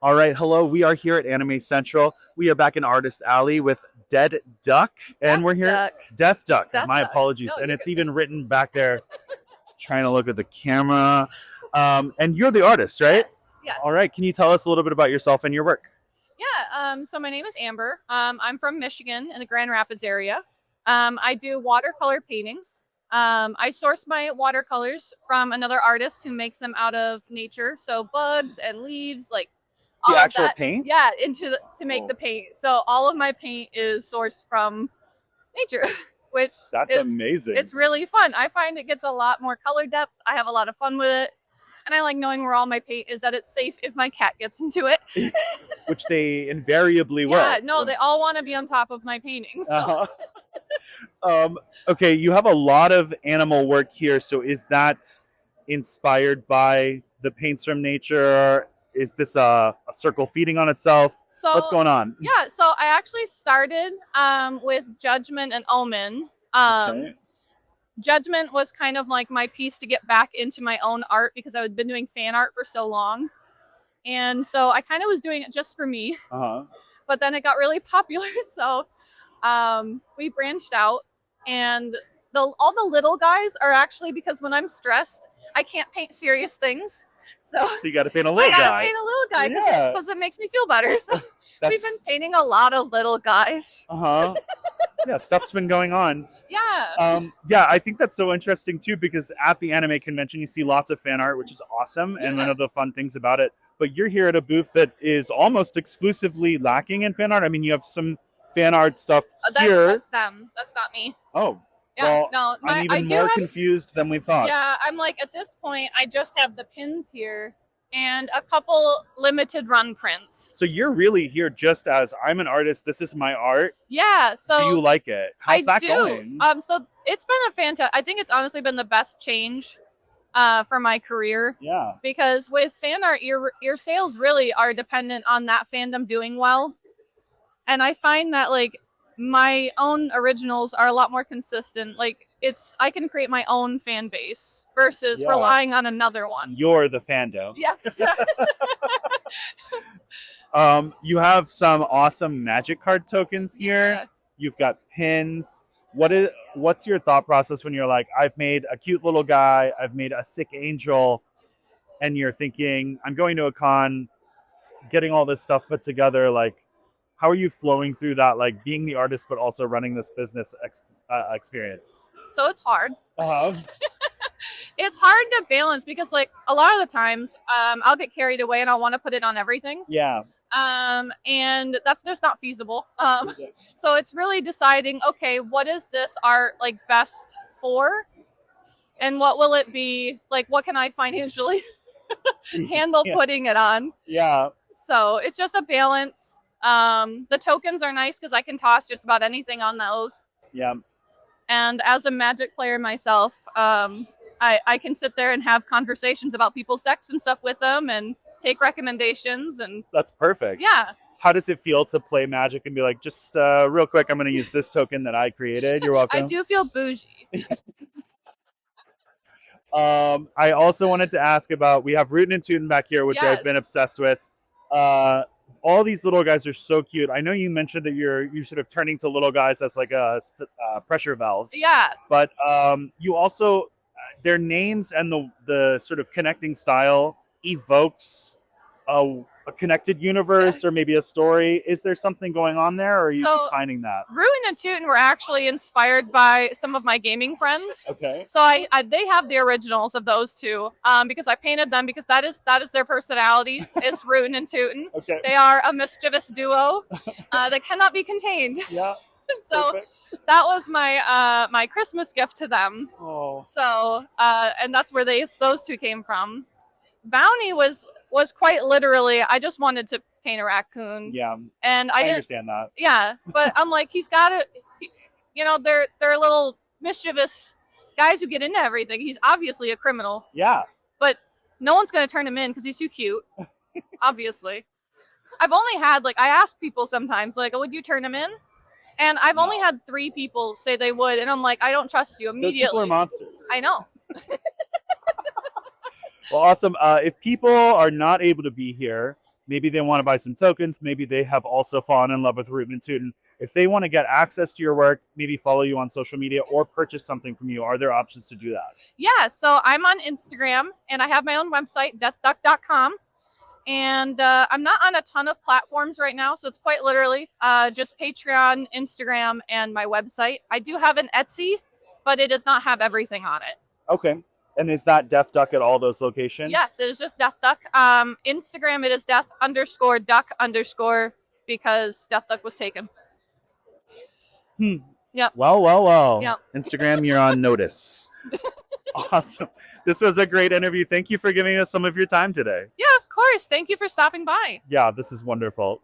All right, hello. We are here at Anime Central. We are back in Artist Alley with Dead Duck, and Death we're here. duck. Death Duck. Death My duck. apologies. No, And you're it's good. even written back there, trying to look at the camera. And you're the artist, right? Yes, yes. All right. Can you tell us a little bit about yourself and your work? Yeah, so my name is Amber. I'm from Michigan in the Grand Rapids area. I do watercolor paintings. I source my watercolors from another artist who makes them out of nature, so bugs and leaves, like The all of actual that. paint? Yeah, to make Oh, the paint. So all of my paint is sourced from nature, which that's is amazing. it's really fun. I find it gets a lot more color depth. I have a lot of fun with it. And I like knowing where all my paint is, that it's safe if my cat gets into it. Which they invariably will. Yeah, no, they all want to be on top of my paintings. So. Uh-huh. Um, okay, you have a lot of animal work here. So is that inspired by the paints from nature? Is this a circle feeding on itself? What's So going on? yeah, so I actually started with Judgment and Omen. Okay. Judgment was kind of like my piece to get back into my own art because I had been doing fan art for so long. And so I kind of was doing it just for me, Uh-huh. but then it got really popular. So we branched out, and all the little guys are actually because when I'm stressed, I can't paint serious things. So So you got to paint a I little gotta guy. paint a little guy Yeah. because it makes me feel better. So we've been That's painting a lot of little guys. uh-huh. Yeah, stuff's been going on. Yeah. Yeah, I think that's so interesting too because at the anime convention you see lots of fan art, which is awesome, and one Yeah. of the fun things about it. But you're here at a booth that is almost exclusively lacking in fan art. I mean, you have some fan art stuff here. That's them. That's not me. Oh, Yeah. well, No, I'm I even do more have. confused than we thought. Yeah, I'm like at this point, I just have the pins here and a couple limited run prints. So you're really here just as I'm an artist. This is my art. Yeah. Do you So like it? I How's that do. going? So it's been a fantastic. I think it's honestly been the best change for my career Yeah. because with fan art, your sales really are dependent on that fandom doing well, and I find that like my own originals are a lot more consistent. Like I can create my own fan base versus Yeah. relying on another one. You're the fandom. Yeah. You have some awesome magic card tokens here. Yeah. You've got pins. What's your thought process when you're like, I've made a cute little guy, I've made a sick angel, and you're thinking, I'm going to a con, getting all this stuff put together, like how are you flowing through that, like being the artist but also running this business experience? So it's hard. Uh-huh. It's hard to balance because like a lot of the times I'll get carried away and I'll want to put it on everything. Yeah. And that's just not feasible. Yeah. So it's really deciding, okay, what is this art like best for? And what will it be? Like, what can I financially handle Yeah. putting it on? Yeah. So it's just a balance. The tokens are nice because I can toss just about anything on those. Yeah. And as a Magic player myself, I can sit there and have conversations about people's decks and stuff with them and take recommendations. And That's perfect. yeah, How does it feel to play Magic and be like, just real quick, I'm going to use this token that I created. You're welcome. I do feel bougie. I also wanted to ask about, we have Rootin' and Tootin' back here, which I've been Yes. obsessed with. All these little guys are so cute. I know you mentioned that you're sort of turning to little guys as like a pressure valve, Yeah. but you also, their names and the sort of connecting style evokes a connected universe or maybe a story. Is there something going on there, or are you So- just finding that? Ruin and Tootin' were actually inspired by some of my gaming friends. Okay. So they have the originals of those two because I painted them because that is their personalities. It's Rootin' and Tootin'. Okay. They are a mischievous duo that cannot be contained. Yeah. So Perfect. that was my my Christmas gift to them. Oh. So and that's where those two came from. Bounty was quite literally, I just wanted to paint a raccoon. Yeah. And I I didn't. understand that. Yeah, but I'm like, he's got to, they're little mischievous guys who get into everything. He's obviously a criminal, Yeah. but no one's going to turn him in because he's too cute, obviously. I've only had, I ask people sometimes, like, oh, would you turn him in? And I've only No. had 3 people say they would, and I'm like, I don't trust you Those immediately. people are monsters. I know. Well, awesome. If people are not able to be here, Maybe they want to buy some tokens. Maybe they have also fallen in love with Rootin' and Tootin'. If they want to get access to your work, maybe follow you on social media or purchase something from you, are there options to do that? Yeah, so I'm on Instagram and I have my own website, deathduck.com. And I'm not on a ton of platforms right now, so it's quite literally just Patreon, Instagram, and my website. I do have an Etsy, but it does not have everything on it. Okay. And is that Death Duck at all those locations? Yes, it is just Death Duck. Instagram, it is death_duck_ because Death Duck was taken. Yep. Well. Yep. Instagram, you're on notice. Awesome. This was a great interview. Thank you for giving us some of your time today. Yeah, of course. Thank you for stopping by. Yeah, this is wonderful.